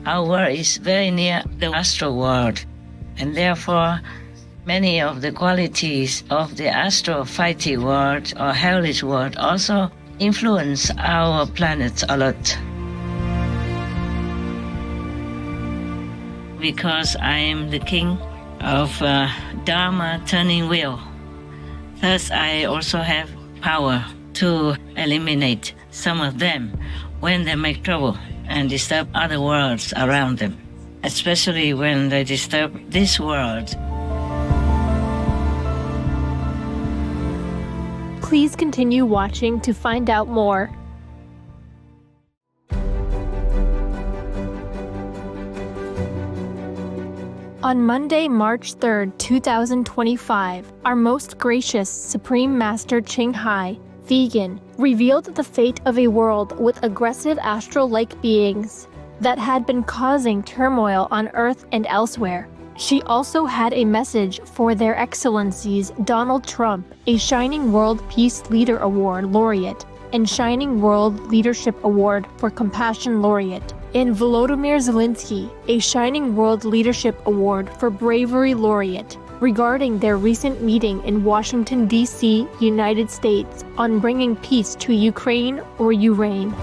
Our world is very near the astral world, and therefore many of the qualities of the astral fighting world or hellish world also influence our planet a lot. Because I am the king of Dharma turning wheel, thus I also have power to eliminate some of them when they make trouble and disturb other worlds around them, especially when they disturb this world. Please continue watching to find out more. On Monday, March 3rd, 2025, our most gracious Supreme Master Ching Hai, vegan, revealed the fate of a world with aggressive astral-like beings that had been causing turmoil on Earth and elsewhere. She also had a message for Their Excellencies Donald Trump, a Shining World Peace Leader Award laureate, and Shining World Leadership Award for Compassion laureate, and Volodymyr Zelensky, a Shining World Leadership Award for Bravery laureate, regarding their recent meeting in Washington, D.C., United States, on bringing peace to Ukraine or Urain.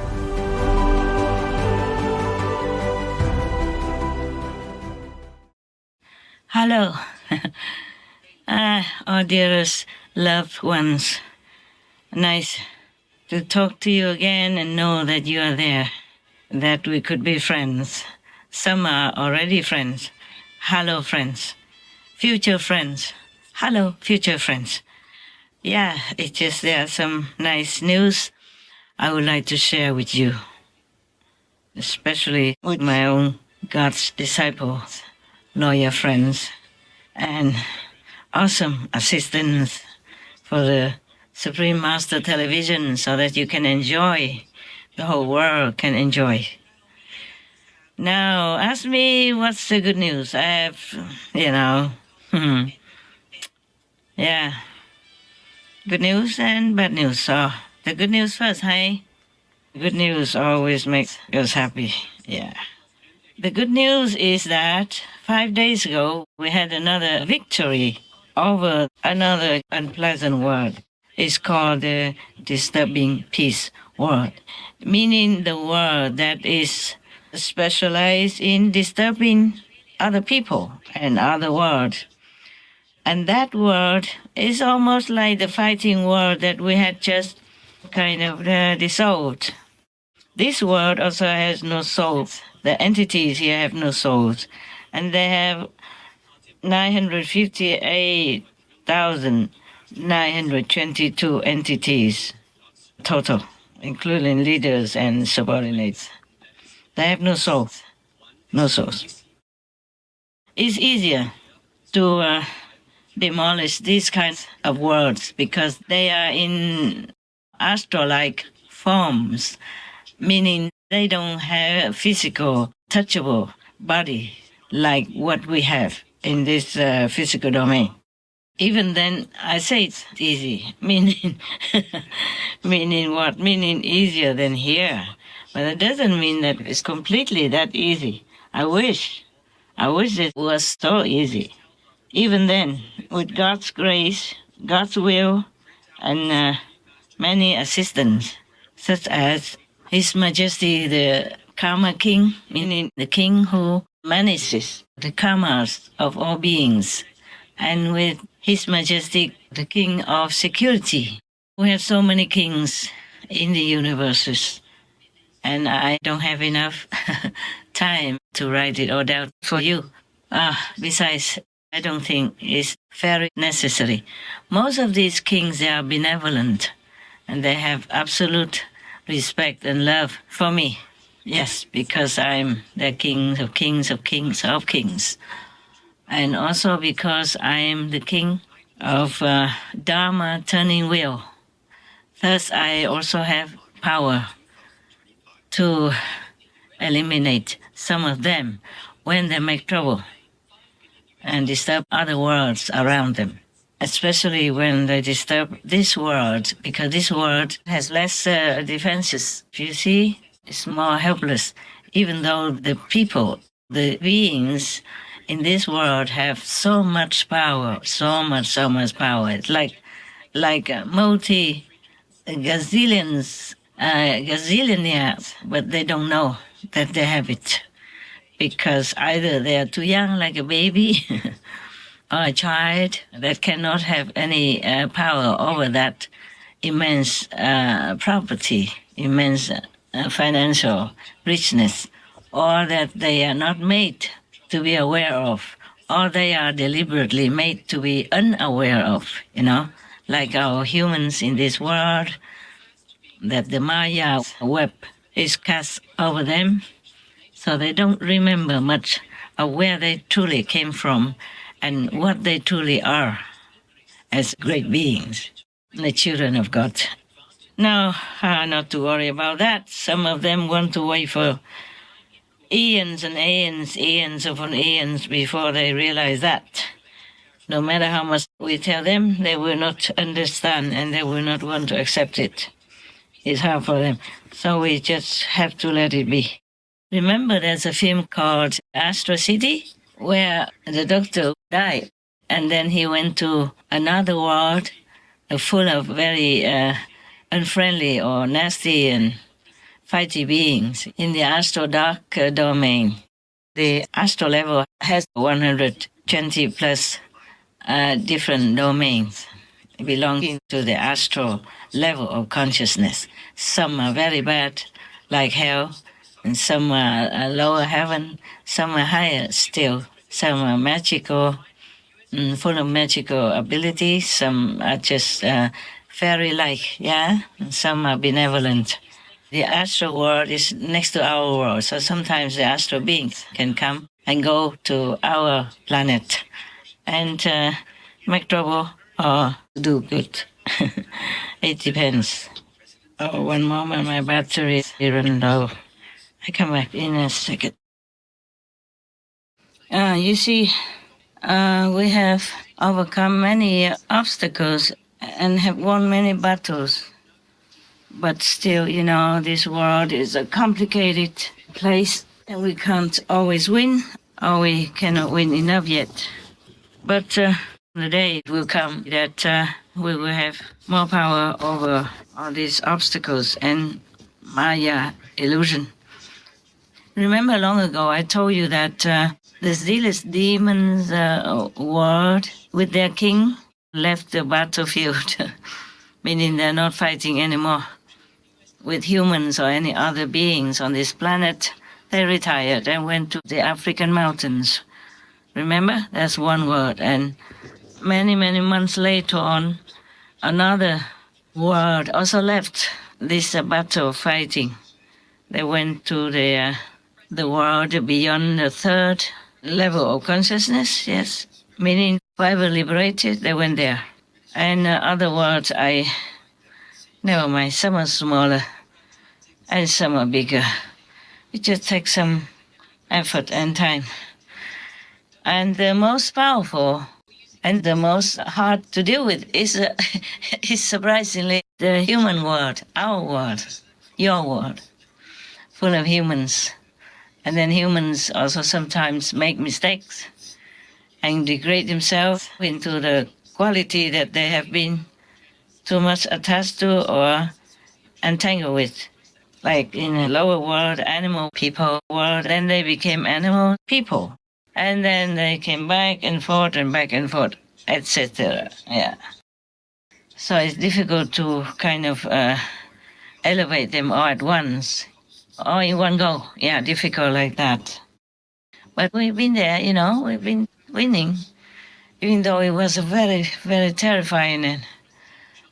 Hello, our dearest loved ones. Nice to talk to you again and know that you are there, that we could be friends. Some are already friends. Hello, friends. Future friends. Hello, future friends. Yeah, it's just there are some nice news I would like to share with you, especially with my own God's disciples, loyal friends, and awesome assistants for the Supreme Master Television so that you can enjoy, the whole world can enjoy. Now, ask me what's the good news. I have, yeah, good news and bad news. So the good news first, hey? Good news always makes us happy, yeah. The good news is that 5 days ago, we had another victory over another unpleasant word. It's called the disturbing peace word, meaning the word that is specialized in disturbing other people and other words. And that word is almost like the fighting word that we had just kind of dissolved. This word also has no souls. The entities here have no souls. And they have 958,922 entities total, including leaders and subordinates. They have no souls. No souls. It's easier to demolish these kinds of words because they are in astral-like forms, meaning they don't have a physical, touchable body like what we have in this physical domain. Even then, I say it's easy, meaning meaning what? Meaning easier than here. But it doesn't mean that it's completely that easy. I wish it was so easy. Even then, with God's grace, God's will, and many assistants, such as His Majesty the Karma King, meaning the king who manages the karmas of all beings, and with His Majesty the King of Security. We have so many kings in the universes, and I don't have enough time to write it all down for you. Besides, I don't think it's very necessary. Most of these kings, they are benevolent, and they have absolute respect and love for me. Yes, because I'm the king of kings of kings of kings. And also because I am the king of Dharma turning wheel. Thus, I also have power to eliminate some of them when they make trouble and disturb other worlds around them, especially when they disturb this world, because this world has less defenses. You see, it's more helpless. even though the people, the beings in this world have so much power, so much power. It's like multi gazillions, gazillionaires, but they don't know that they have it because either they are too young, like a baby, or a child that cannot have any power over that immense property, immense financial richness, or that they are not made to be aware of, or they are deliberately made to be unaware of, like our humans in this world, that the Maya web is cast over them, so they don't remember much of where they truly came from and what they truly are as great beings, the children of God. Now, not to worry about that. Some of them want to wait for eons and eons upon eons before they realize that. No matter how much we tell them, they will not understand and they will not want to accept it. It's hard for them. So we just have to let it be. Remember, there's a film called Astro City where the doctor died and then he went to another world full of very unfriendly or nasty and fighty beings in the astro dark domain. The astro level has 120 plus different domains belonging to the astral level of consciousness. Some are very bad, like hell, and some are lower heaven, some are higher still, some are magical, full of magical abilities, some are just fairy-like, yeah, and some are benevolent. The astral world is next to our world, so sometimes the astral beings can come and go to our planet and make trouble or do good. It depends. Oh, one moment, my battery is running low. I come back in a second. You see, we have overcome many obstacles and have won many battles. But still, this world is a complicated place and we can't always win, or we cannot win enough yet. But the day will come that we will have more power over all these obstacles and Maya illusion. Remember long ago I told you that the zealous demons world with their king left the battlefield, meaning they're not fighting anymore with humans or any other beings on this planet. They retired and went to the African mountains. Remember? That's one word. And many, many months later on, another world also left this battle fighting. They went to the world beyond the third level of consciousness, yes, meaning forever liberated, they went there. And other words, never mind, some are smaller and some are bigger. It just takes some effort and time. And the most powerful and the most hard to deal with is surprisingly the human world, our world, your world, full of humans. And then humans also sometimes make mistakes and degrade themselves into the quality that they have been too much attached to or entangled with. Like in the lower world, animal people world, then they became animal people. And then they came back and forth, etc. Yeah. So it's difficult to kind of elevate them all at once, all in one go. Yeah, difficult like that. But we've been there, we've been winning, even though it was a very, very terrifying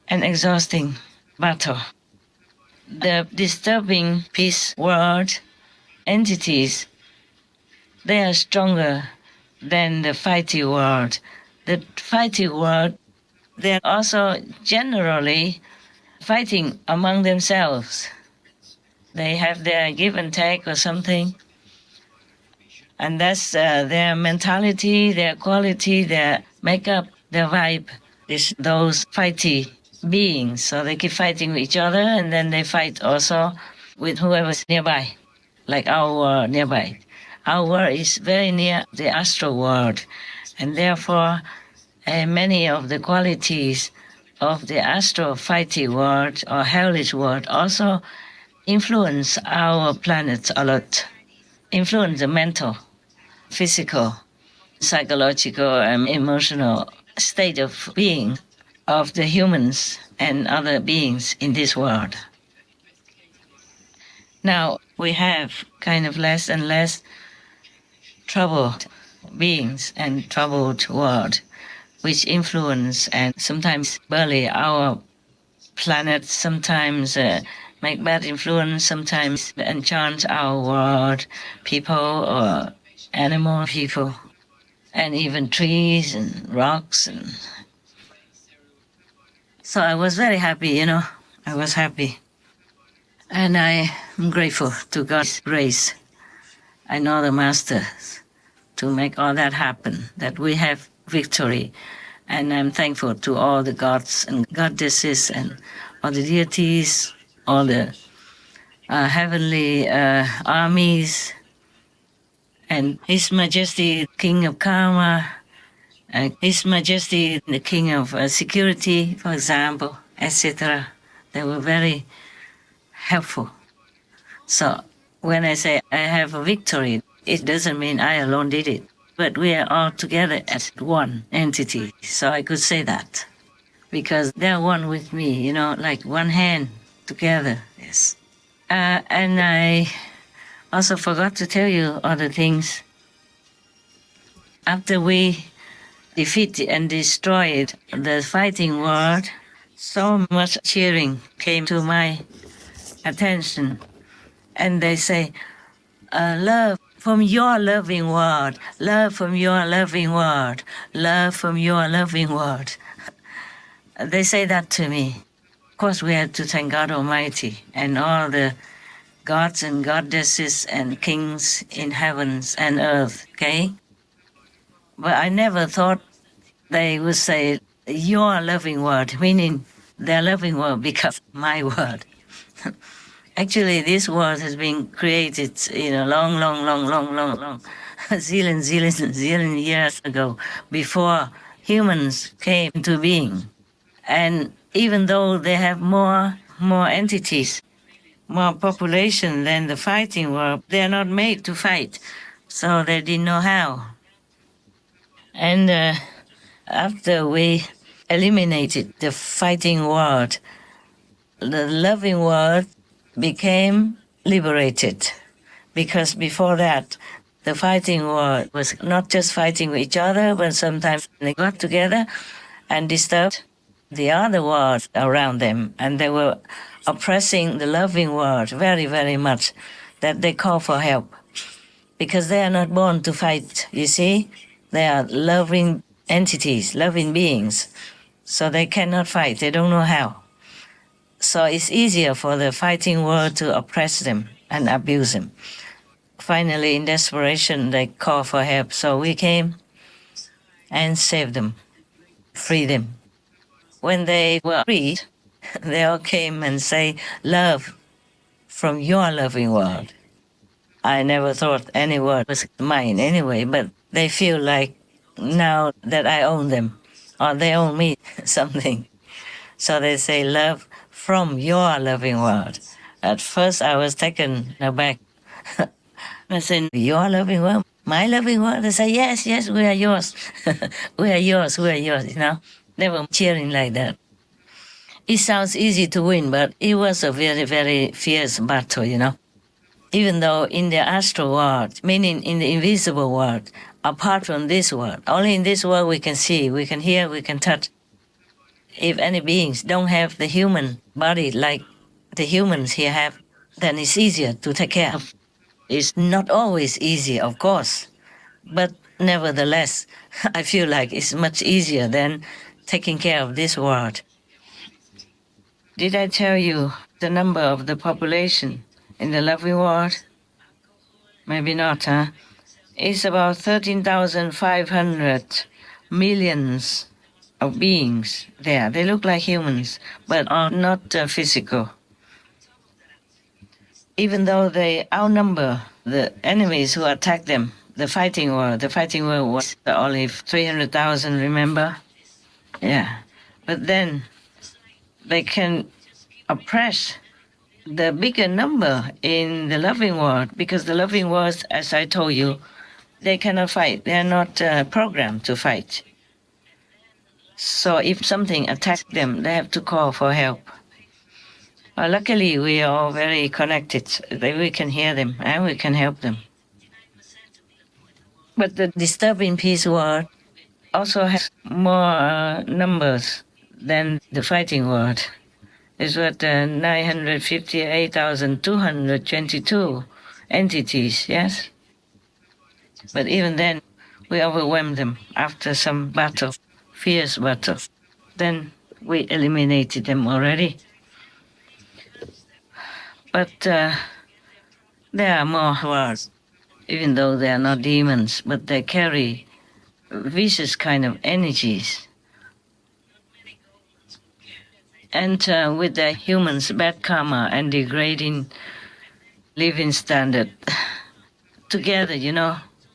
and exhausting battle. The disturbing peace world entities, they are stronger than the fighting world. The fighting world, they're also generally fighting among themselves. They have their give and take or something. And that's their mentality, their quality, their makeup, their vibe, is those fighty beings. So they keep fighting with each other and then they fight also with whoever's nearby. like our world nearby. Our world is very near the astral world, and therefore many of the qualities of the astral fighting world or hellish world also influence our planet a lot, influence the mental, physical, psychological, and emotional state of being of the humans and other beings in this world. Now we have kind of less and less troubled beings and troubled world, which influence and sometimes bully our planet, sometimes make bad influence, sometimes enchant our world, people or animal people, and even trees and rocks. And so I was very happy, you know, I was happy. And I am grateful to God's grace. I know the Masters to make all that happen, that we have victory. And I'm thankful to all the gods and goddesses and all the deities, all the heavenly armies, and His Majesty, King of Karma, His Majesty, the King of Security, for example, etc. They were very helpful. So when I say I have a victory, it doesn't mean I alone did it, but we are all together as one entity. So I could say that because they're one with me, you know, like one hand together. Yes. And I also forgot to tell you other things. After we defeated and destroyed the fighting world, so much cheering came to my attention. And they say, love from your loving word, love from your loving word, love from your loving word. They say that to me. Of course, we have to thank God Almighty and all the gods and goddesses and kings in heavens and earth, okay? But I never thought they would say, your loving word, meaning their loving word becomes my word. Actually, this world has been created, you know, long, zillion years ago, before humans came into being. And even though they have more entities, more population than the fighting world, they are not made to fight, so they didn't know how. And after we eliminated the fighting world, the loving world became liberated, because before that, the fighting world was not just fighting with each other, but sometimes they got together and disturbed the other world around them, and they were oppressing the loving world very, very much, that they call for help, because they are not born to fight, you see? They are loving entities, loving beings, so they cannot fight, they don't know how. So it's easier for the fighting world to oppress them and abuse them. Finally, in desperation, they call for help. So we came and saved them, freed them. When they were freed, they all came and say, love from your loving world. I never thought any word was mine anyway, but they feel like now that I own them, or they own me something. So they say, love from your loving world. At first, I was taken aback. I said, your loving world? My loving world? They say, yes, yes, we are yours. We are yours, we are yours, you know. They were cheering like that. It sounds easy to win, but it was a very, very fierce battle, you know. Even though in the astral world, meaning in the invisible world, apart from this world, only in this world we can see, we can hear, we can touch. If any beings don't have the human body like the humans here have, then it's easier to take care of. It's not always easy, of course, but nevertheless, I feel like it's much easier than taking care of this world. Did I tell you the number of the population in the loving world? Maybe not, huh? It's about 13,500 millions of beings there. They look like humans, but are not physical. even though they outnumber the enemies who attack them, the fighting war was only 300,000, remember? Yeah. But then they can oppress the bigger number in the loving world, because the loving world, as I told you, they cannot fight. They are not programmed to fight. So if something attacks them, they have to call for help. Luckily, we are all very connected. We can hear them and we can help them. But the disturbing peace world also has more numbers than the fighting world. It's what 958,222 entities, yes? But even then, we overwhelmed them after some battle, fierce battle. Then we eliminated them already. But there are more worlds, even though they are not demons, but they carry vicious kind of energies. And with the humans' bad karma and degrading living standard, together,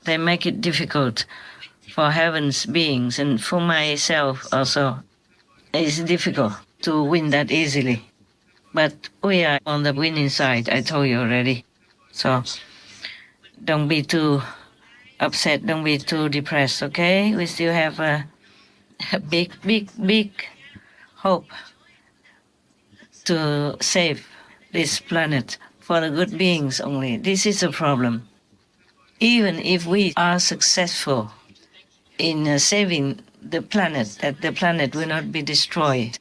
they make it difficult for heaven's beings, and for myself also. It's difficult to win that easily. But we are on the winning side, I told you already. So don't be too upset, don't be too depressed, okay? We still have a big, big, big hope to save this planet for the good beings only. This is a problem. Even if we are successful in saving the planet, that the planet will not be destroyed,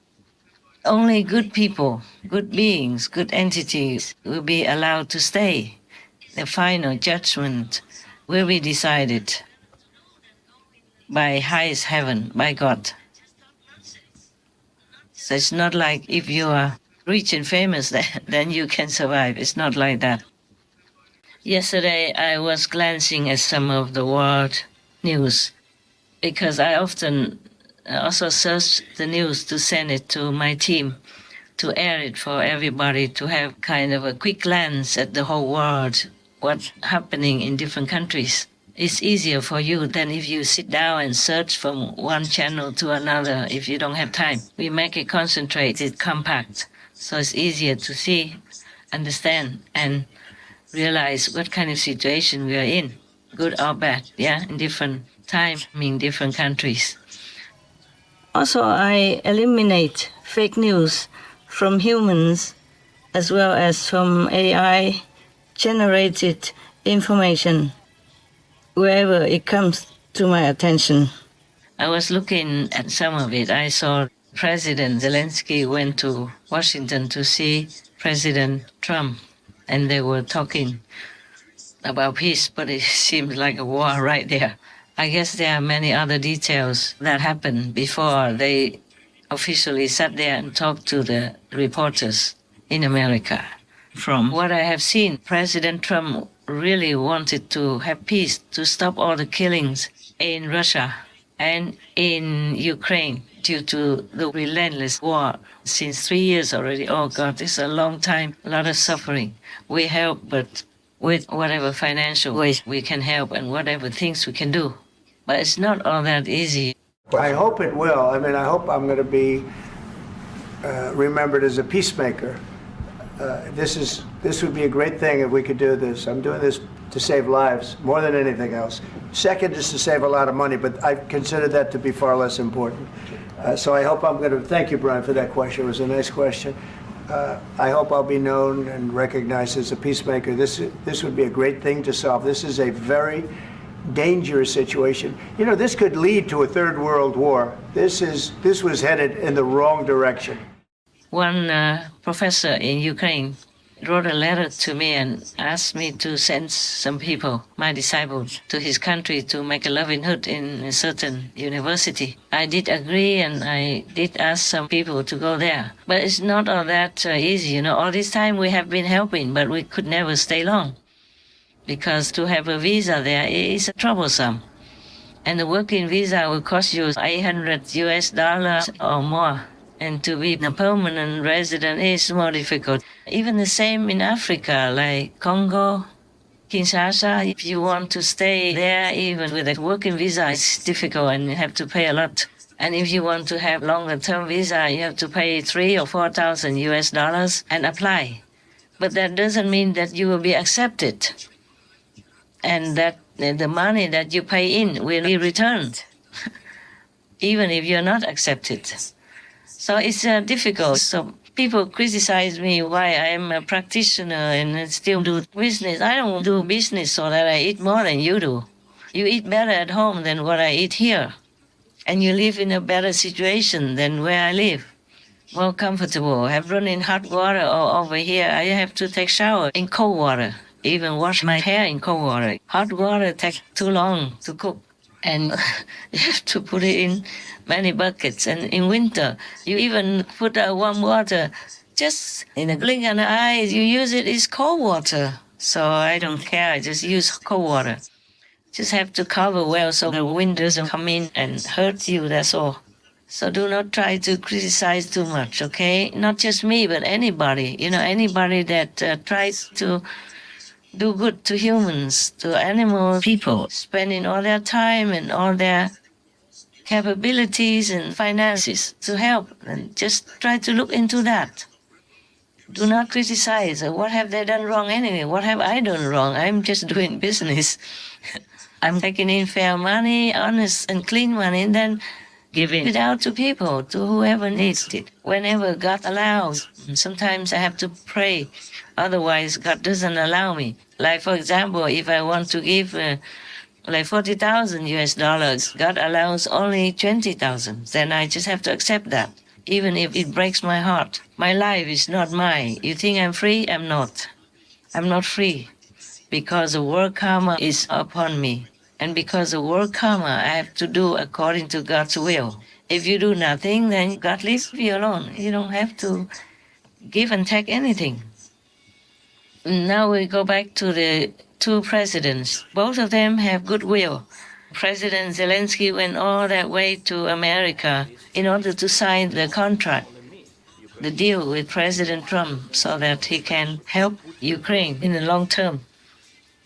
only good people, good beings, good entities will be allowed to stay. The final judgment will be decided by highest heaven, by God. So it's not like if you are rich and famous, then you can survive. It's not like that. Yesterday, I was glancing at some of the world news because I often also search the news to send it to my team to air it for everybody to have kind of a quick glance at the whole world, what's happening in different countries. It's easier for you than if you sit down and search from one channel to another if you don't have time. We make it concentrated, compact, so it's easier to see, understand, and realize what kind of situation we are in, good or bad, in different time, in different countries. Also, I eliminate fake news from humans as well as from AI generated information wherever it comes to my attention. I was looking at some of it. I saw President Zelensky went to Washington to see President Trump, and they were talking about peace, but it seems like a war right there. I guess there are many other details that happened before they officially sat there and talked to the reporters in America. From what I have seen, President Trump really wanted to have peace, to stop all the killings in Russia and in Ukraine due to the relentless war since 3 years already. Oh God, it's a long time, a lot of suffering. We help, but with whatever financial ways we can help and whatever things we can do. But it's not all that easy. I hope it will. I mean, I hope I'm going to be remembered as a peacemaker. This would be a great thing if we could do this. I'm doing this to save lives more than anything else. Second is to save a lot of money, but I consider that to be far less important. So I hope I'm going to thank you, Brian, for that question. It was a nice question. I hope I'll be known and recognized as a peacemaker. This would be a great thing to solve. This is a very dangerous situation. You know, this could lead to a third world war. This was headed in the wrong direction. One professor in Ukraine wrote a letter to me and asked me to send some people, my disciples, to his country to make a livelihood in a certain university. I did agree, and I did ask some people to go there. But it's not all that easy, you know. All this time we have been helping, but we could never stay long, because to have a visa there is troublesome. And the working visa will cost you $800 or more. And to be a permanent resident is more difficult. Even the same in Africa, like Congo, Kinshasa, if you want to stay there, even with a working visa, it's difficult and you have to pay a lot. And if you want to have longer term visa, you have to pay 3 or 4,000 US dollars and apply. But that doesn't mean that you will be accepted and that the money that you pay in will be returned, even if you're not accepted. So it's difficult. So people criticize me why I'm a practitioner and still do business. I don't do business so that I eat more than you do. You eat better at home than what I eat here. And you live in a better situation than where I live. More comfortable. I have running hot water over here. I have to take shower in cold water. Even wash my hair in cold water. Hot water takes too long to cook. And you have to put it in many buckets. And in winter, you even put warm water. Just in a blink of an eye, you use it, it's cold water. So I don't care, I just use cold water. Just have to cover well so the wind doesn't come in and hurt you, that's all. So do not try to criticize too much, okay? Not just me, but anybody. Anybody that tries to do good to humans, to animal people, spending all their time and all their capabilities and finances to help. And just try to look into that. Do not criticize. What have they done wrong anyway? What have I done wrong? I'm just doing business. I'm taking in fair money, honest and clean money, and then giving it out to people, to whoever needs it, whenever God allows. Sometimes I have to pray, otherwise God doesn't allow me. Like, for example, if I want to give like 40,000 US dollars, God allows only 20,000, then I just have to accept that, even if it breaks my heart. My life is not mine. You think I'm free? I'm not. I'm not free, because the world karma is upon me. And because of world karma, I have to do according to God's will. If you do nothing, then God leaves you alone. You don't have to give and take anything. Now we go back to the two presidents. Both of them have goodwill. President Zelensky went all that way to America in order to sign the contract, the deal with President Trump, so that he can help Ukraine in the long term.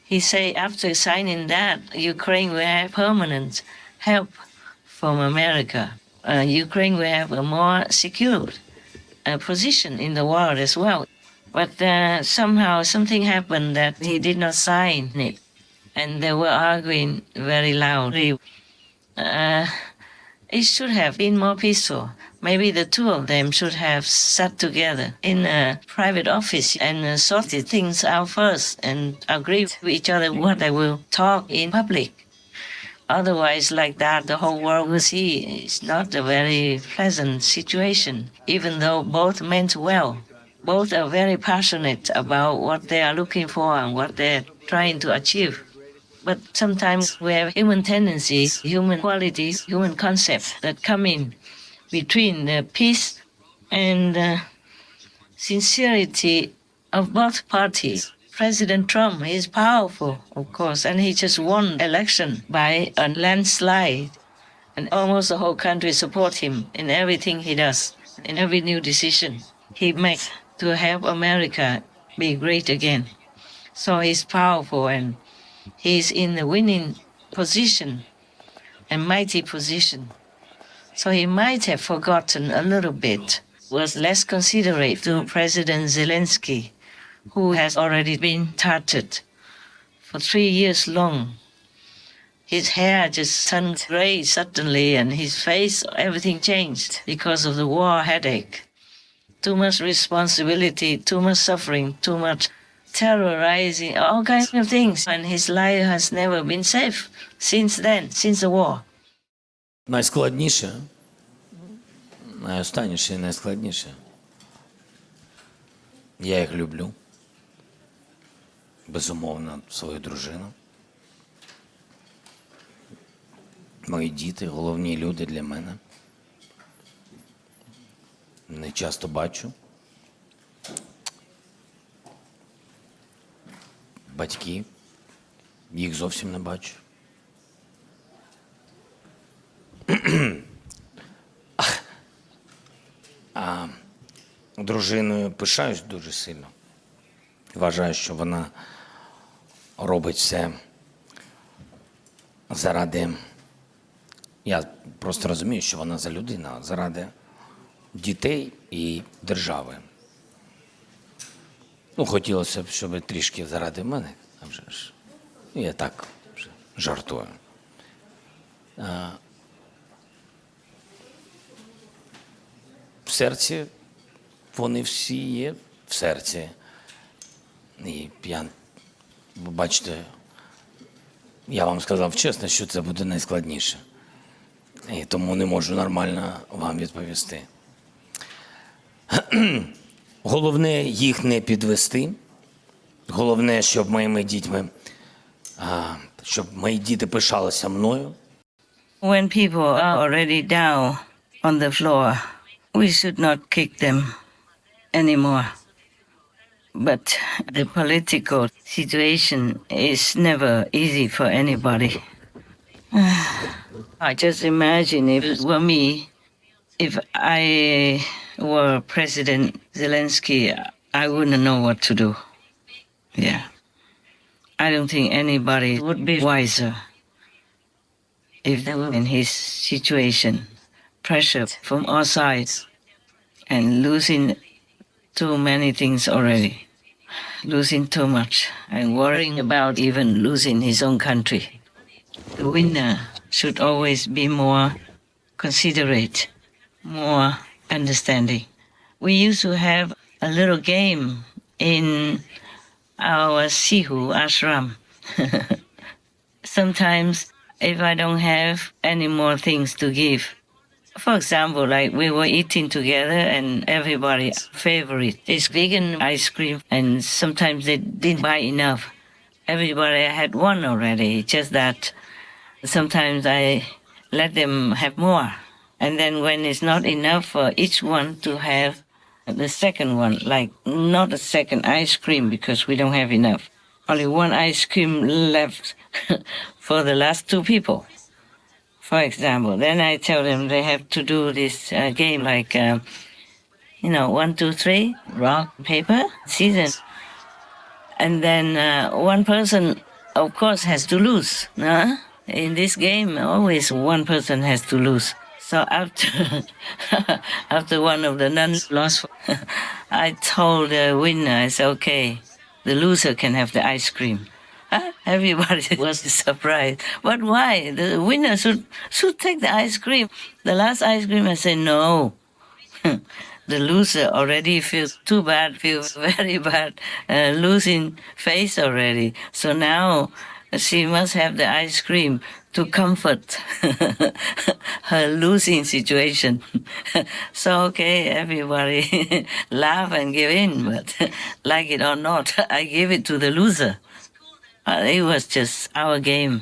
He said after signing that, Ukraine will have permanent help from America. Ukraine will have a more secure position in the world as well. But somehow something happened that he did not sign it. And they were arguing very loudly. It should have been more peaceful. Maybe the two of them should have sat together in a private office and sorted things out first and agreed with each other what they will talk in public. Otherwise, like that, the whole world will see it's not a very pleasant situation, even though both meant well. Both are very passionate about what they are looking for and what they're trying to achieve. But sometimes we have human tendencies, human qualities, human concepts that come in between the peace and the sincerity of both parties. President Trump is powerful, of course, and he just won election by a landslide. And almost the whole country support him in everything he does, in every new decision he makes to help America be great again. So he's powerful and he's in the winning position, a mighty position. So he might have forgotten a little bit, was less considerate to President Zelensky, who has already been targeted for 3 years long. His hair just turned gray suddenly and his face, everything changed because of the war headache. Too much responsibility, too much suffering, too much terrorizing, all kinds of things. And his life has never been safe since then, since the war. Найскладніше, найостанніше і найскладніше. Я їх люблю. Безумовно, свою дружину. Мої діти, головні люди для мене. Не часто бачу. Батьки, їх зовсім не бачу. дружиною пишаюсь дуже сильно. Вважаю, що вона робить все заради, я просто розумію, що вона за людина, заради дітей і держави. Ну, хотілося б, щоб трішки заради мене, а вже ж. Я так вже жартую. В серці вони всі є, в серці. І ви бачите, я вам сказав чесно, що це буде найскладніше. І тому не можу нормально вам відповісти. Головне їх не підвести. Головне, щоб мої діти пишалися мною. When people are already down on the floor, we should not kick them anymore. But the political situation is never easy for anybody. I just imagine if it were me, if I were President Zelensky, I wouldn't know what to do. Yeah. I don't think anybody would be wiser if they were in his situation. Pressure from all sides and losing too many things already. Losing too much and worrying about even losing his own country. The winner should always be more considerate, more understanding. We used to have a little game in our Sihu ashram. Sometimes if I don't have any more things to give, for example, like we were eating together and everybody's favorite is vegan ice cream, and sometimes they didn't buy enough. Everybody had one already, just that sometimes I let them have more. And then when it's not enough for each one to have the second one, like not a second ice cream because we don't have enough. Only one ice cream left for the last two people. For example, then I tell them they have to do this game like, 1, 2, 3, rock, paper, scissors. And then one person, of course, has to lose. In this game, always one person has to lose. So after one of the nuns lost, I told the winner, I said, okay, the loser can have the ice cream. Everybody was surprised. But why? The winner should take the ice cream. The last ice cream, I said, no. The loser already feels too bad, feels very bad, losing face already. So now she must have the ice cream to comfort her losing situation. So, okay, everybody laugh and give in, but like it or not, I give it to the loser. It was just our game.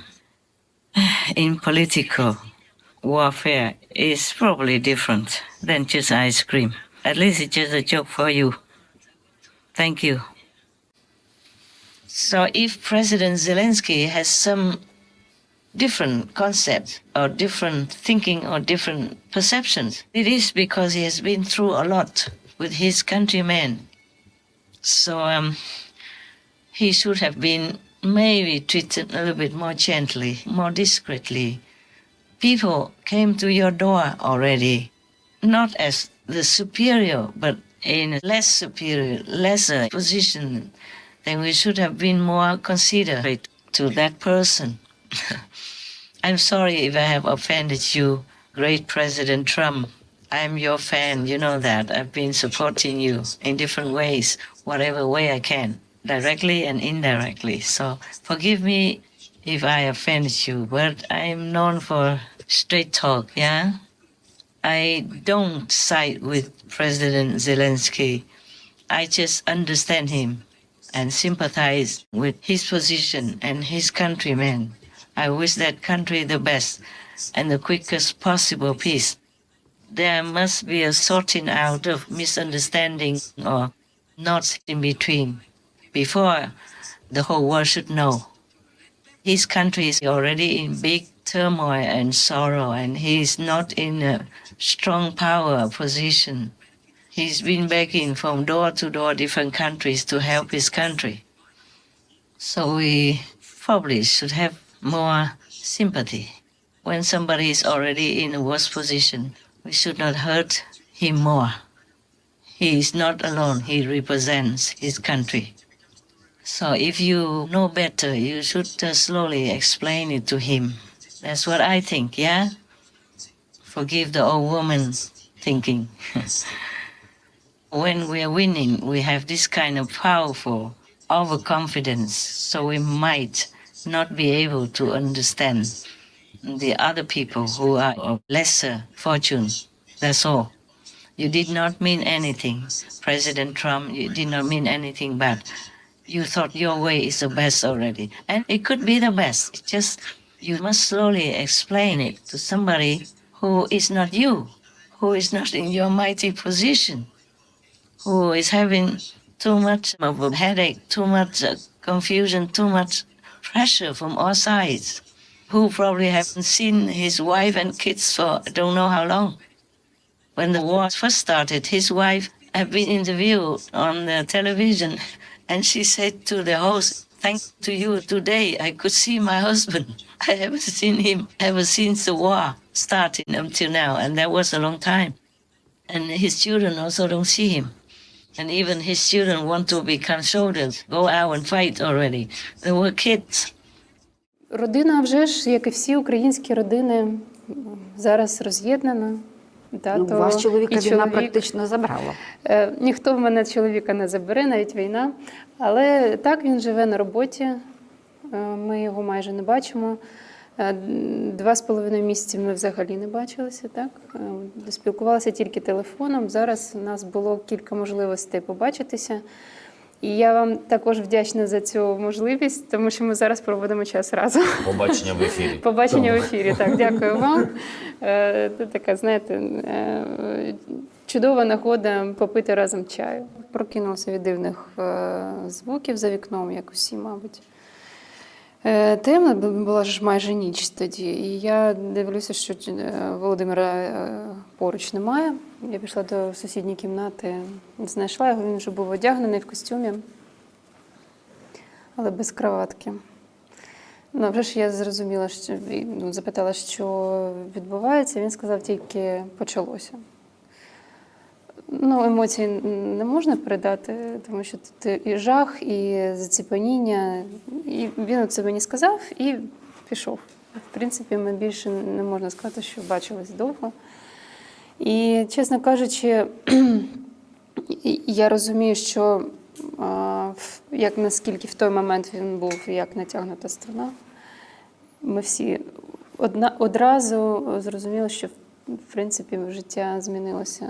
In political warfare is probably different than just ice cream. At least it's just a joke for you. Thank you. So if President Zelensky has some different concepts or different thinking or different perceptions, it is because he has been through a lot with his countrymen. So he should have been maybe treated a little bit more gently, more discreetly. People came to your door already, not as the superior, but in a less superior, lesser position. Then we should have been more considerate to that person. I'm sorry if I have offended you, great President Trump. I'm your fan, you know that. I've been supporting you in different ways, whatever way I can, directly and indirectly. So forgive me if I offended you, but I'm known for straight talk, yeah? I don't side with President Zelensky. I just understand him and sympathize with his position and his countrymen. I wish that country the best and the quickest possible peace. There must be a sorting out of misunderstanding or knots in between before the whole world should know. His country is already in big turmoil and sorrow, and he is not in a strong power position. He's been begging from door to door different countries to help his country. So we probably should have more sympathy. When somebody is already in a worse position, we should not hurt him more. He is not alone. He represents his country. So if you know better, you should slowly explain it to him. That's what I think, yeah? Forgive the old woman thinking. When we are winning, we have this kind of powerful overconfidence, so we might not be able to understand the other people who are of lesser fortune. That's all. You did not mean anything. President Trump, you did not mean anything bad. You thought your way is the best already. And it could be the best. It's just you must slowly explain it to somebody who is not you, who is not in your mighty position, who is having too much of a headache, too much confusion, too much pressure from all sides, who probably haven't seen his wife and kids for I don't know how long. When the war first started, his wife had been interviewed on the television, and she said to the host, "Thanks to you today, I could see my husband. I haven't seen him ever since the war started until now," and that was a long time. And his children also don't see him. And even his children want to become soldiers, go out and fight already. They were kids. Родина вже ж, як і всі українські родини, зараз роз'єднана. Тато Ваш чоловіка і війна чоловік. практично забрала. Ніхто в мене чоловіка не забере, навіть війна. Але так, він живе на роботі, ми його майже не бачимо. 2,5 місяці ми взагалі не бачилися, так? Спілкувалися тільки телефоном. Зараз у нас було кілька можливостей побачитися. І я вам також вдячна за цю можливість, тому що ми зараз проводимо час разом. Побачення в ефірі. Побачення в ефірі, так, дякую вам. Це така, знаєте, чудова нагода попити разом чаю. Прокинулася від дивних звуків за вікном, як усі, мабуть. Темно, була ж майже ніч тоді, і я дивлюся, що Володимира поруч немає. Я пішла до сусідньої кімнати, знайшла його, він вже був одягнений в костюмі, але без краватки. Ну, вже ж я зрозуміла, що, запитала, що відбувається, він сказав, тільки почалося. Ну, емоцій не можна передати, тому що тут і жах, і заціпаніння. І він це мені сказав і пішов. В принципі, ми більше не можна сказати, що бачились довго. І, чесно кажучи, я розумію, що як наскільки в той момент він був як натягнута струна, ми всі одразу зрозуміли, що в принципі, життя змінилося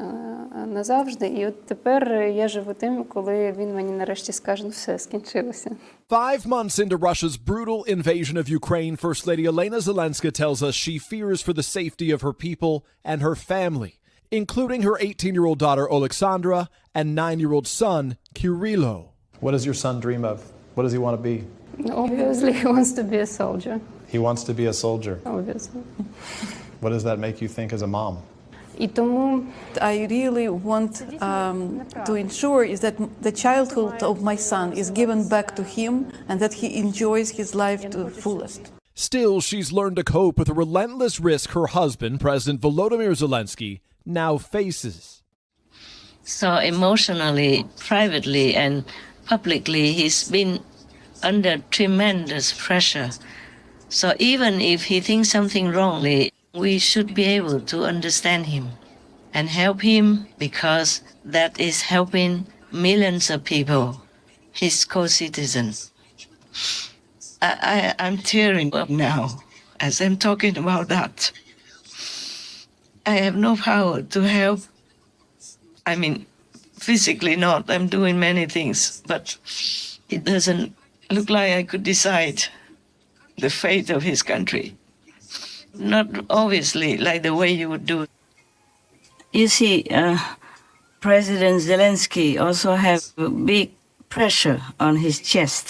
назавжди. І от тепер я живу тим, коли він мені нарешті скаже, ну все, скінчилося. 5 months into Russia's brutal invasion of Ukraine, First Lady Elena Zelenska tells us she fears for the safety of her people and her family, including her 18-year-old daughter Alexandra and 9-year-old son Kirilo. What does your son dream of? What does he want to be? Obviously, he wants to be a soldier. He wants to be a soldier. Obviously. What does that make you think as a mom? І тому I really want to ensure is that the childhood of my son is given back to him and that he enjoys his life to the fullest. Still, she's learned to cope with the relentless risk her husband, President Volodymyr Zelensky, now faces. So emotionally, privately, and publicly, he's been under tremendous pressure. So even if he thinks something wrongly, we should be able to understand him and help him, because that is helping millions of people, his co-citizens. I'm tearing up now as I'm talking about that. I have no power to help. I mean, physically not. I'm doing many things, but it doesn't look like I could decide the fate of his country. Not obviously like the way you would do. You see, President Zelensky also has a big pressure on his chest,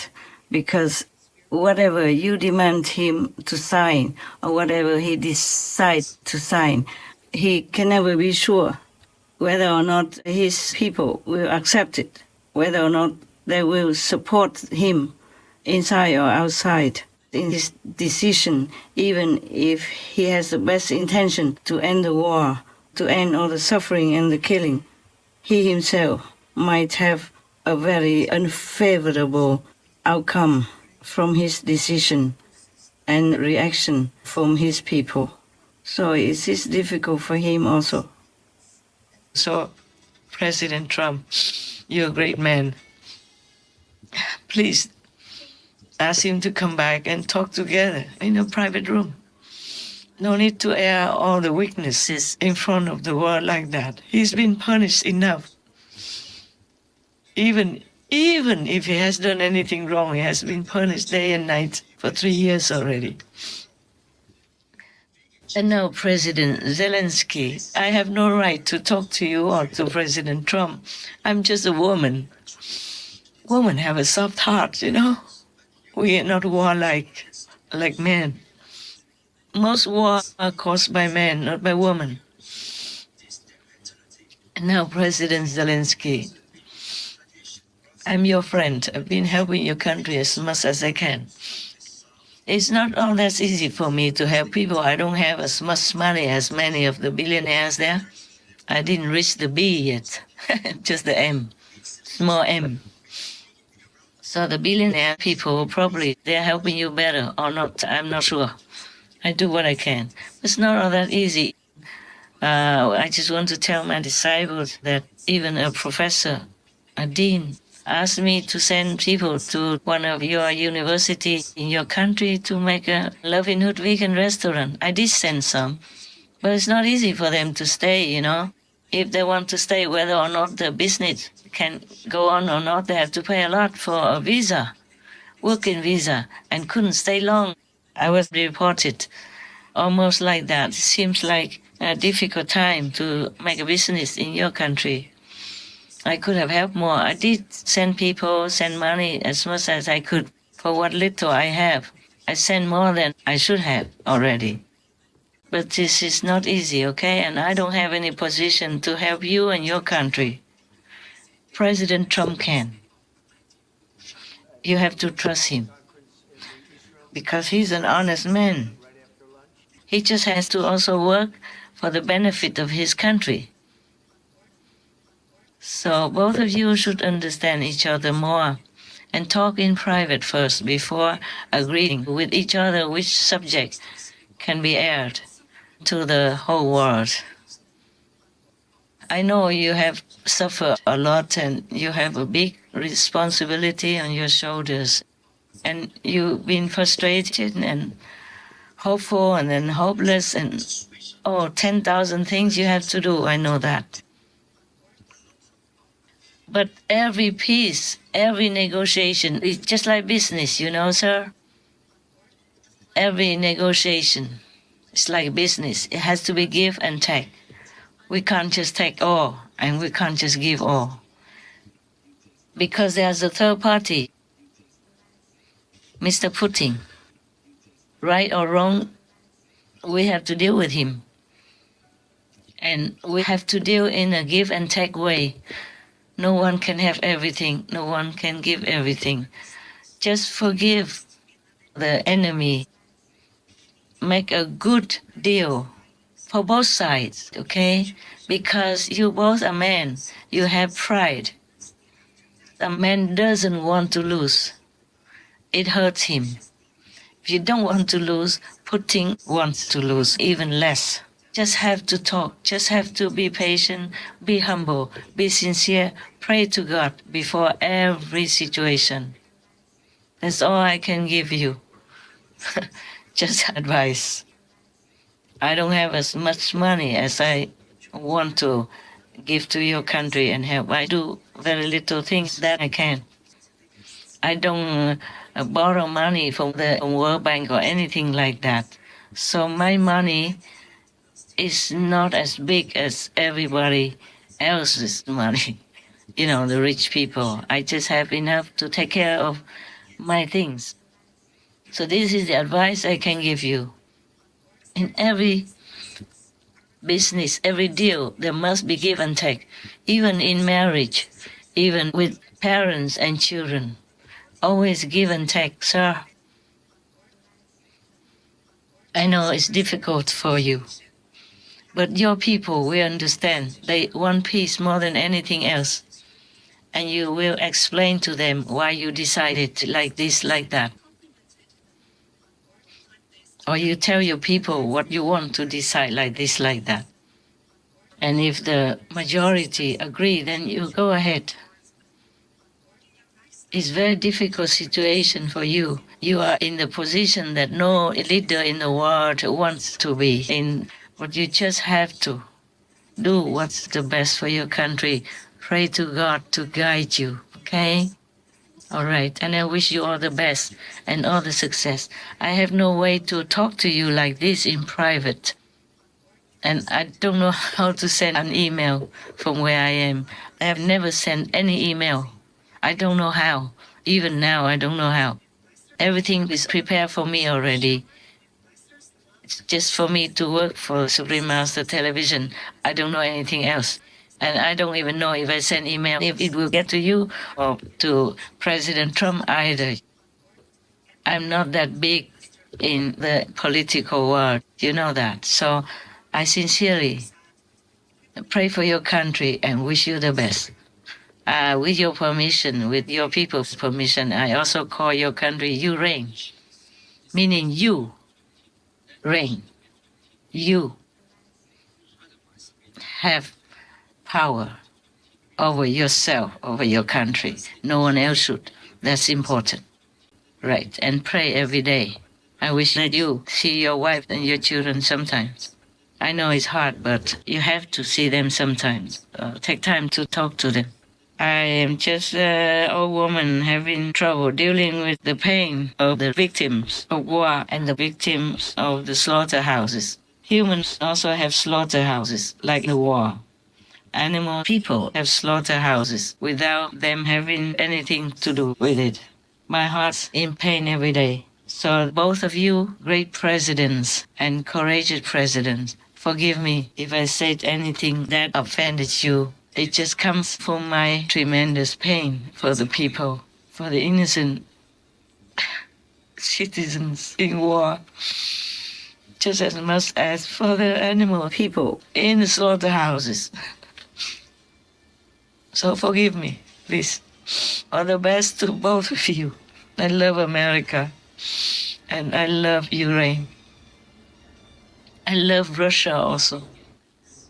because whatever you demand him to sign or whatever he decides to sign, he can never be sure whether or not his people will accept it, whether or not they will support him inside or outside in his decision, even if he has the best intention to end the war, to end all the suffering and the killing. He himself might have a very unfavorable outcome from his decision and reaction from his people. So it is difficult for him also. So, President Trump, you're a great man. Please ask him to come back and talk together in a private room. No need to air all the weaknesses in front of the world like that. He's been punished enough. Even if he has done anything wrong, he has been punished day and night for 3 years already. And now, President Zelensky, I have no right to talk to you or to President Trump. I'm just a woman. Women have a soft heart, you know. We are not warlike like men. Most wars are caused by men, not by women. And now, President Zelensky, I'm your friend. I've been helping your country as much as I can. It's not all that easy for me to help people. I don't have as much money as many of the billionaires there. I didn't reach the B yet, just the M, small m. So the billionaire people probably, they're helping you better or not, I'm not sure. I do what I can. It's not all that easy. I just want to tell my disciples that even a professor, a dean, asked me to send people to one of your university in your country to make a Loving Hood vegan restaurant. I did send some, but it's not easy for them to stay, you know. If they want to stay, whether or not the business can go on or not, they have to pay a lot for a visa, working visa, and couldn't stay long. I was reported almost like that. It seems like a difficult time to make a business in your country. I could have helped more. I did send people, send money as much as I could for what little I have. I sent more than I should have already. But this is not easy, okay? And I don't have any position to help you and your country. President Trump can. You have to trust him because he's an honest man. He just has to also work for the benefit of his country. So both of you should understand each other more and talk in private first before agreeing with each other which subject can be aired to the whole world. I know you have suffered a lot and you have a big responsibility on your shoulders. And you've been frustrated and hopeful and then hopeless and 10,000 things you have to do. I know that. But every peace, every negotiation is just like business, you know, sir? Every negotiation is like business. It has to be give and take. We can't just take all and we can't just give all. Because there's a third party, Mr. Putin. Right or wrong, we have to deal with him. And we have to deal in a give and take way. No one can have everything. No one can give everything. Just forgive the enemy. Make a good deal for both sides, okay? Because you both are men. You have pride. A man doesn't want to lose. It hurts him. If you don't want to lose, Putin wants to lose even less. Just have to talk. Just have to be patient, be humble, be sincere. Pray to God before every situation. That's all I can give you. Just advice. I don't have as much money as I want to give to your country and help. I do very little things that I can. I don't borrow money from the World Bank or anything like that. So my money is not as big as everybody else's money. You know, the rich people. I just have enough to take care of my things. So this is the advice I can give you. In every business, every deal, there must be give and take, even in marriage, even with parents and children. Always give and take, sir. I know it's difficult for you, but your people will understand. They want peace more than anything else. And you will explain to them why you decided like this, like that. Or you tell your people what you want to decide like this, like that. And if the majority agree, then you go ahead. It's a very difficult situation for you. You are in the position that no leader in the world wants to be in, but you just have to do what's the best for your country. Pray to God to guide you, okay? All right, and I wish you all the best and all the success. I have no way to talk to you like this in private. And I don't know how to send an email from where I am. I have never sent any email. I don't know how. Even now, I don't know how. Everything is prepared for me already. It's just for me to work for Supreme Master Television. I don't know anything else. And I don't even know if I send email, if it will get to you or to President Trump either. I'm not that big in the political world. You know that. So I sincerely pray for your country and wish you the best. With your permission, with your people's permission, I also call your country you reign, meaning you reign. You have power over yourself, over your country. No one else should. That's important. Right. And pray every day. I wish that you see your wife and your children sometimes. I know it's hard, but you have to see them sometimes. Take time to talk to them. I am just an old woman having trouble dealing with the pain of the victims of war and the victims of the slaughterhouses. Humans also have slaughterhouses, like the war. Animal people have slaughterhouses without them having anything to do with it. My heart's in pain every day. So both of you, great presidents and courageous presidents, forgive me if I said anything that offended you. It just comes from my tremendous pain for the people, for the innocent citizens in war, just as much as for the animal people in the slaughterhouses. So forgive me, please. All the best to both of you. I love America, and I love Ukraine. I love Russia also.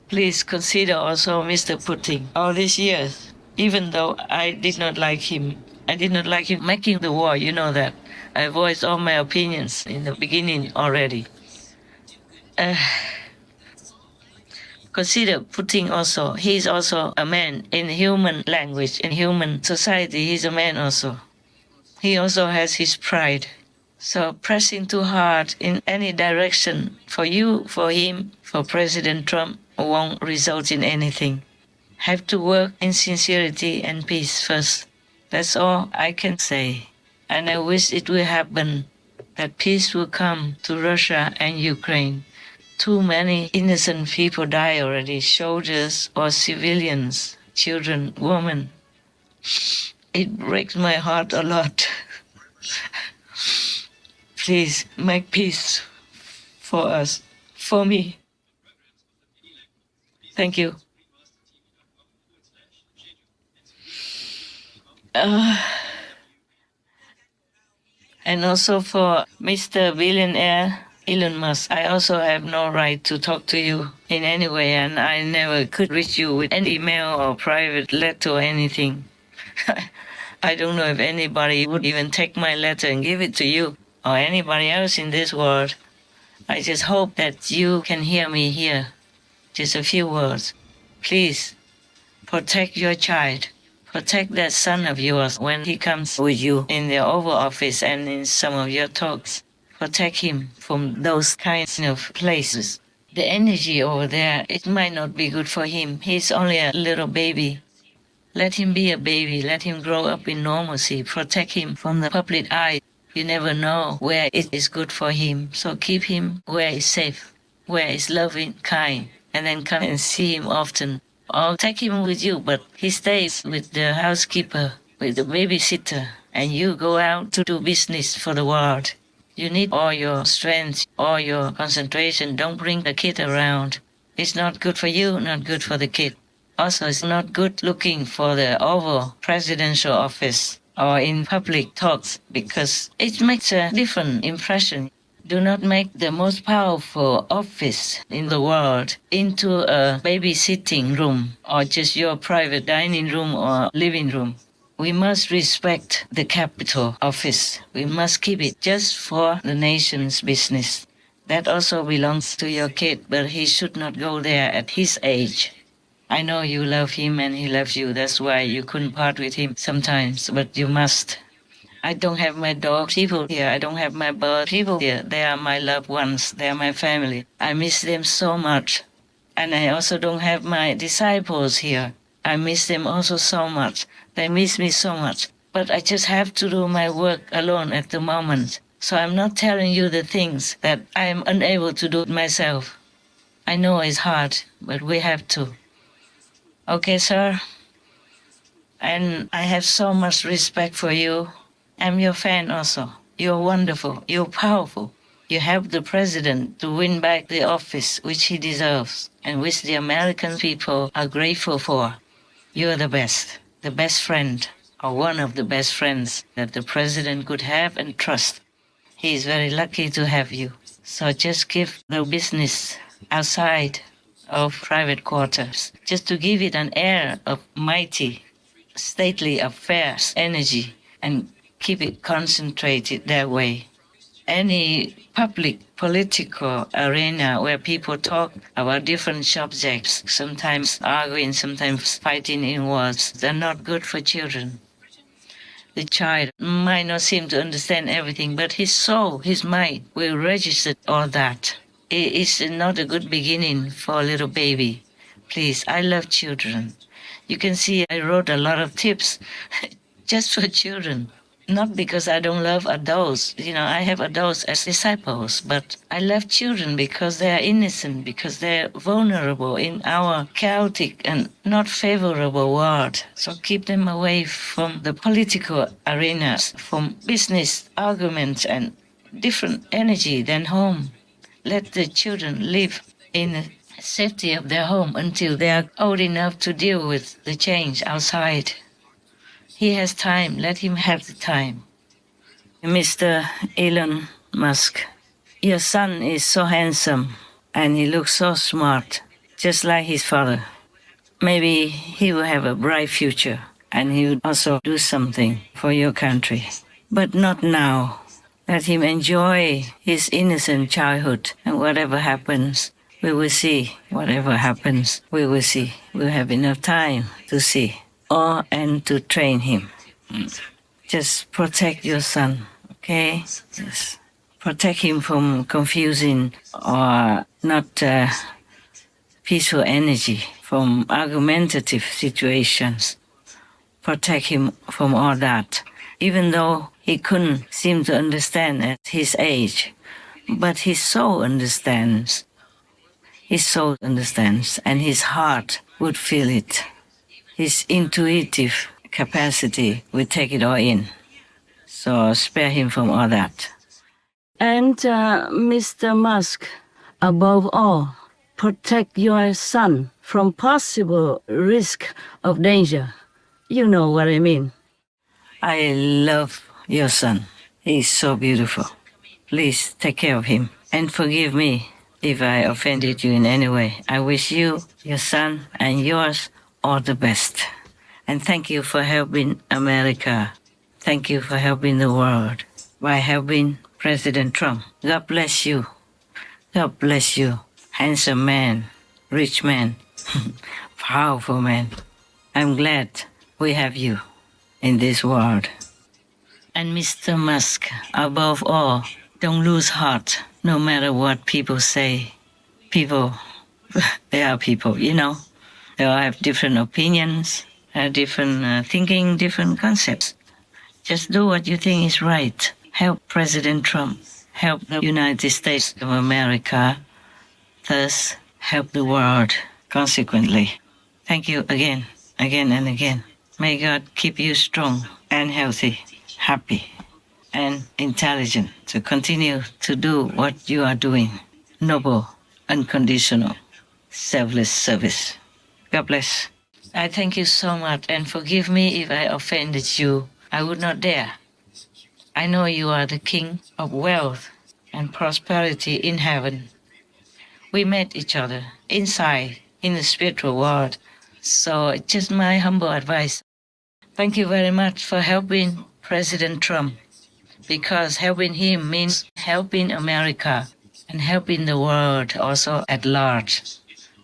Please consider also Mr. Putin. All these years, even though I did not like him making the war, you know that. I voiced all my opinions in the beginning already. Consider Putin also. He's also a man in human language, in human society. He's a man also. He also has his pride. So pressing too hard in any direction for you, for him, for President Trump won't result in anything. Have to work in sincerity and peace first. That's all I can say. And I wish it will happen, that peace will come to Russia and Ukraine. Too many innocent people die already, soldiers or civilians, children, women. It breaks my heart a lot. Please make peace for us, for me. Thank you. And also for Mr. Billionaire Elon Musk, I also have no right to talk to you in any way, and I never could reach you with any email or private letter or anything. I don't know if anybody would even take my letter and give it to you or anybody else in this world. I just hope that you can hear me here. Just a few words. Please protect your child. Protect that son of yours when he comes with you in the Oval Office and in some of your talks. Protect him from those kinds of places. The energy over there, it might not be good for him. He's only a little baby. Let him be a baby. Let him grow up in normalcy. Protect him from the public eye. You never know where it is good for him. So keep him where it's safe, where it's loving, kind, and then come and see him often. Or take him with you, but he stays with the housekeeper, with the babysitter, and you go out to do business for the world. You need all your strength, all your concentration. Don't bring the kid around. It's not good for you, not good for the kid. Also, it's not good looking for the Oval Presidential Office or in public talks because it makes a different impression. Do not make the most powerful office in the world into a babysitting room or just your private dining room or living room. We must respect the capital office. We must keep it just for the nation's business. That also belongs to your kid, but he should not go there at his age. I know you love him and he loves you. That's why you couldn't part with him sometimes, but you must. I don't have my dog people here. I don't have my bird people here. They are my loved ones. They are my family. I miss them so much. And I also don't have my disciples here. I miss them also so much. They miss me so much. But I just have to do my work alone at the moment. So I'm not telling you the things that I am unable to do myself. I know it's hard, but we have to. Okay, sir? And I have so much respect for you. I'm your fan also. You're wonderful. You're powerful. You helped the president to win back the office which he deserves and which the American people are grateful for. You're the best friend, or one of the best friends that the president could have and trust. He is very lucky to have you. So just give the business outside of private quarters, just to give it an air of mighty, stately affairs, energy, and keep it concentrated that way. Any public political arena where people talk about different subjects, sometimes arguing, sometimes fighting in wars, they're not good for children. The child might not seem to understand everything, but his soul, his mind will register all that. It is not a good beginning for a little baby. Please, I love children. You can see I wrote a lot of tips just for children. Not because I don't love adults. I have adults as disciples, but I love children because they are innocent, because they're vulnerable in our chaotic and not favorable world. So keep them away from the political arenas, from business arguments and different energy than home. Let the children live in the safety of their home until they are old enough to deal with the change outside. He has time. Let him have the time. Mr. Elon Musk, your son is so handsome and he looks so smart, just like his father. Maybe he will have a bright future and he will also do something for your country. But not now. Let him enjoy his innocent childhood, and whatever happens, we will see. Whatever happens, we will see. We'll have enough time to see. And to train him. Just protect your son, okay? Yes. Protect him from confusing or not peaceful energy, from argumentative situations. Protect him from all that, even though he couldn't seem to understand at his age. But his soul understands. His soul understands, and his heart would feel it. His intuitive capacity will take it all in. So spare him from all that. And Mr. Musk, above all, protect your son from possible risk of danger. You know what I mean. I love your son. He's so beautiful. Please take care of him and forgive me if I offended you in any way. I wish you, your son, and yours all the best. And thank you for helping America. Thank you for helping the world by helping President Trump. God bless you. God bless you. Handsome man, rich man, powerful man. I'm glad we have you in this world. And Mr. Musk, above all, don't lose heart, no matter what people say. People, they are people, They all have different opinions, different thinking, different concepts. Just do what you think is right. Help President Trump. Help the United States of America. Thus, help the world consequently. Thank you again and again. May God keep you strong and healthy, happy and intelligent to continue to do what you are doing. Noble, unconditional, selfless service. God bless. I thank you so much and forgive me if I offended you. I would not dare. I know you are the King of wealth and prosperity in heaven. We met each other inside in the spiritual world. So just my humble advice. Thank you very much for helping President Trump, because helping him means helping America and helping the world also at large.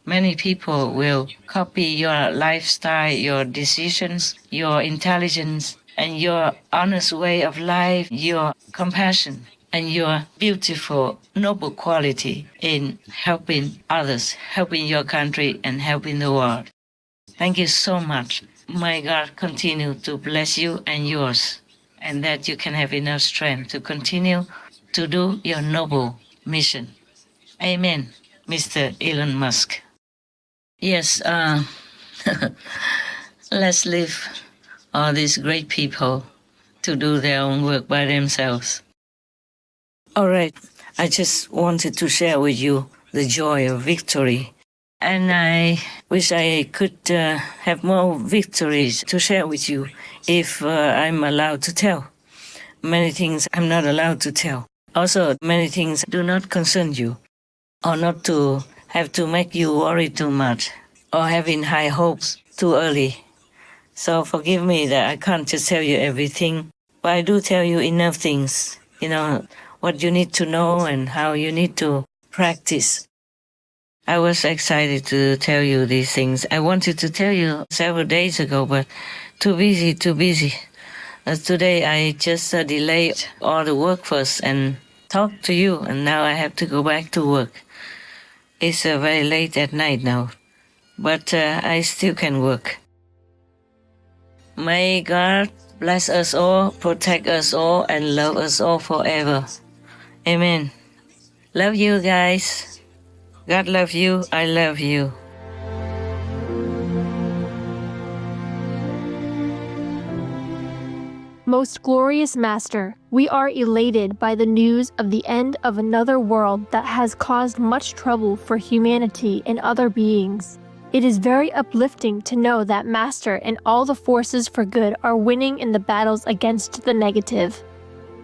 Many people will copy your lifestyle, your decisions, your intelligence, and your honest way of life, your compassion, and your beautiful, noble quality in helping others, helping your country, and helping the world. Thank you so much. May God continue to bless you and yours, and that you can have enough strength to continue to do your noble mission. Amen, Mr. Elon Musk. Yes, let's leave all these great people to do their own work by themselves. All right, I just wanted to share with you the joy of victory. And I wish I could have more victories to share with you if I'm allowed to tell. Many things I'm not allowed to tell. Also, many things do not concern you, or not to have to make you worry too much, or having high hopes too early. So forgive me that I can't just tell you everything, but I do tell you enough things, what you need to know and how you need to practice. I was excited to tell you these things. I wanted to tell you several days ago, but too busy. Today I just delayed all the work first and talked to you, and now I have to go back to work. It's very late at night now, but I still can work. May God bless us all, protect us all, and love us all forever. Amen. Love you guys. God love you. I love you. Most glorious Master, we are elated by the news of the end of another world that has caused much trouble for humanity and other beings. It is very uplifting to know that Master and all the forces for good are winning in the battles against the negative.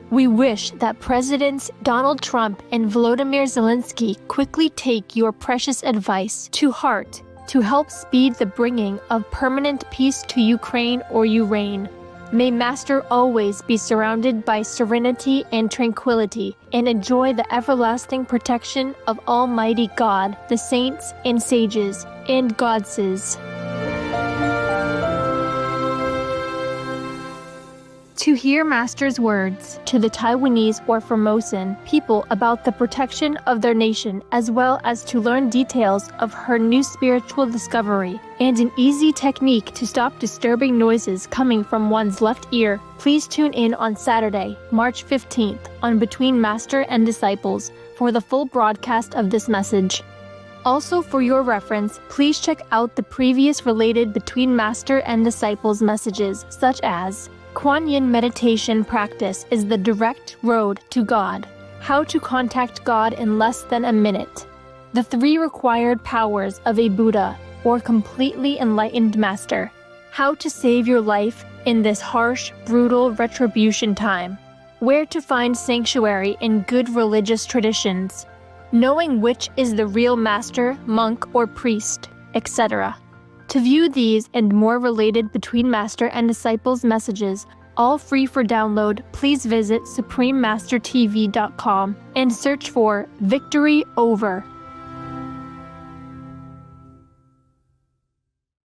We wish that Presidents Donald Trump and Volodymyr Zelensky quickly take your precious advice to heart to help speed the bringing of permanent peace to Ukraine or Ukraine. May Master always be surrounded by serenity and tranquility and enjoy the everlasting protection of Almighty God, the saints and sages, and goddesses. To hear Master's words to the Taiwanese or Formosan people about the protection of their nation, as well as to learn details of her new spiritual discovery and an easy technique to stop disturbing noises coming from one's left ear, please tune in on Saturday, March 15th on Between Master and Disciples for the full broadcast of this message. Also, for your reference, please check out the previous related Between Master and Disciples messages, such as Kuan Yin meditation practice is the direct road to God. How to contact God in less than a minute. The 3 required powers of a Buddha or completely enlightened master. How to save your life in this harsh, brutal retribution time. Where to find sanctuary in good religious traditions. Knowing which is the real master, monk, or priest, etc. To view these and more related Between Master and Disciples messages, all free for download, please visit suprememastertv.com and search for Victory Over.